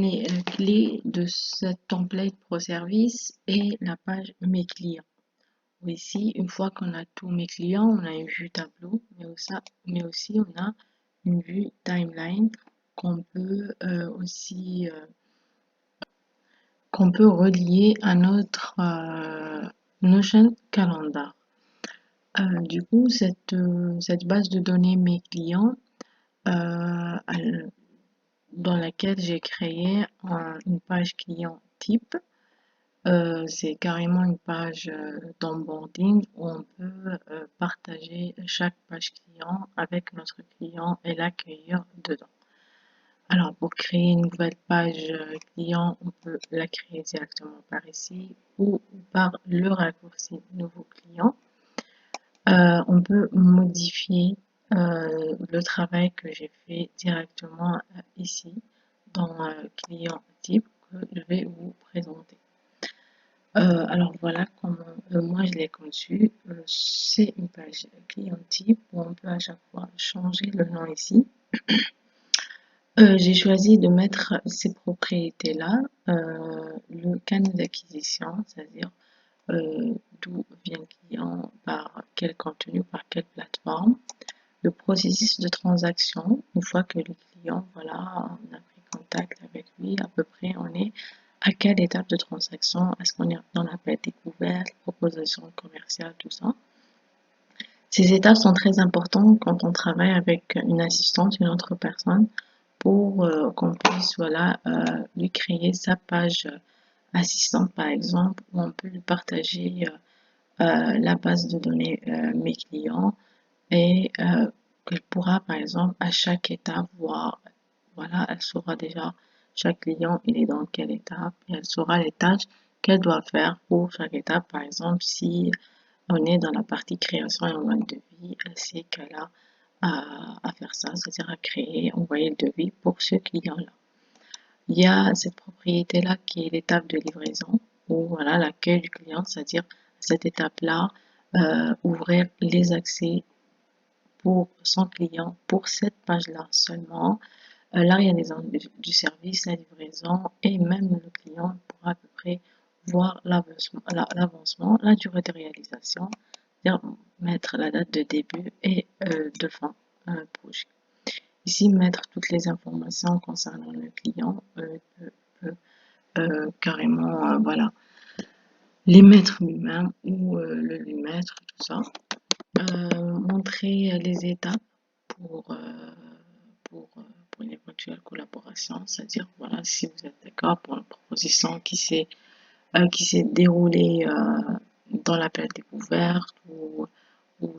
Les clés de cette template Pro Service et la page Mes clients. Ici, une fois qu'on a tous mes clients, on a une vue tableau, mais aussi on a une vue timeline qu'on peut relier à notre Notion Calendar. Du coup, cette base de données mes clients, dans laquelle j'ai créé une page client type. C'est carrément une page d'onboarding où on peut partager chaque page client avec notre client et l'accueillir dedans. Alors, pour créer une nouvelle page client, on peut la créer directement par ici ou par le raccourci nouveau client. On peut modifier le travail que j'ai fait directement ici dans client type que je vais vous présenter. Alors voilà comment moi je l'ai conçu. C'est une page client type où on peut à chaque fois changer le nom ici. J'ai choisi de mettre ces propriétés-là, le canal d'acquisition, c'est-à-dire d'où vient le client, par quel contenu, par quelle plateforme, le processus de transaction, une fois que le client, voilà, on a pris contact avec lui, à peu près on est à quelle étape de transaction, est-ce qu'on est dans l'appel découverte, proposition commerciale, tout ça. Ces étapes sont très importantes quand on travaille avec une assistante, une autre personne, pour qu'on puisse voilà, lui créer sa page assistante par exemple, où on peut lui partager la base de données mes clients et qu'elle pourra par exemple à chaque étape voir, voilà, elle saura déjà chaque client il est dans quelle étape et elle saura les tâches qu'elle doit faire pour chaque étape. Par exemple, si on est dans la partie création et envoi de devis, elle sait qu'elle a à faire ça, c'est-à-dire à créer, envoyer le devis pour ce client-là. Il y a cette propriété-là qui est l'étape de livraison, ou voilà l'accueil du client, c'est-à-dire cette étape-là, ouvrir les accès pour son client, pour cette page-là seulement, l'organisation du service, la livraison et même le client pourra à peu près voir l'avancement, la durée de réalisation, c'est-à-dire mettre la date de début et de fin projet. Ici, mettre toutes les informations concernant le client carrément, voilà, les mettre lui-même ou le lui mettre, tout ça. Montrer les étapes pour, euh, pour une éventuelle collaboration, c'est-à-dire, voilà, si vous êtes d'accord pour une proposition qui s'est déroulée dans l'appel découverte ou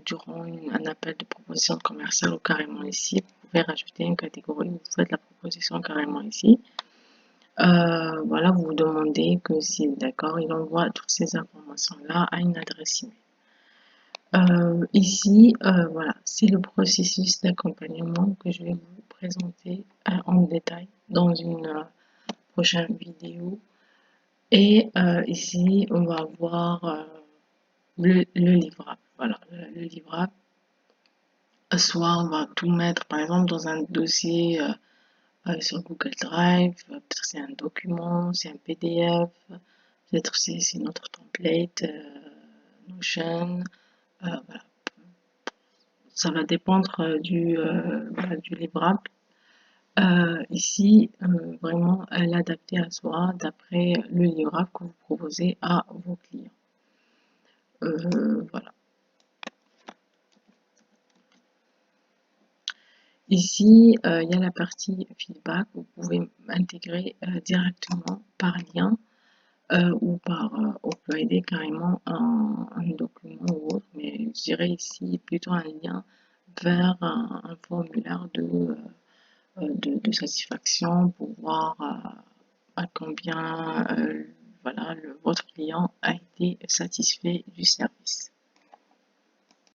durant un appel de proposition commerciale ou carrément ici, vous pouvez rajouter une catégorie où vous faites la proposition carrément ici. Voilà, vous vous demandez que si d'accord, il envoie toutes ces informations-là à une adresse email. Ici, voilà, c'est le processus d'accompagnement que je vais vous présenter en détail dans une prochaine vidéo. Et ici, on va voir le livrable. Voilà, le livrable. Soit on va tout mettre, par exemple, dans un dossier sur Google Drive, peut-être c'est un document, c'est un PDF, peut-être c'est notre template, Notion, voilà. Ça va dépendre voilà, du livrable. Ici, vraiment l'adapter à soi d'après le livrable que vous proposez à vos clients. Voilà. Ici, il y a la partie feedback. Vous pouvez intégrer directement par lien ou par uploader carrément un document ou autre, mais je dirais ici plutôt un lien vers un formulaire de satisfaction pour voir à combien voilà, votre client a été satisfait du service.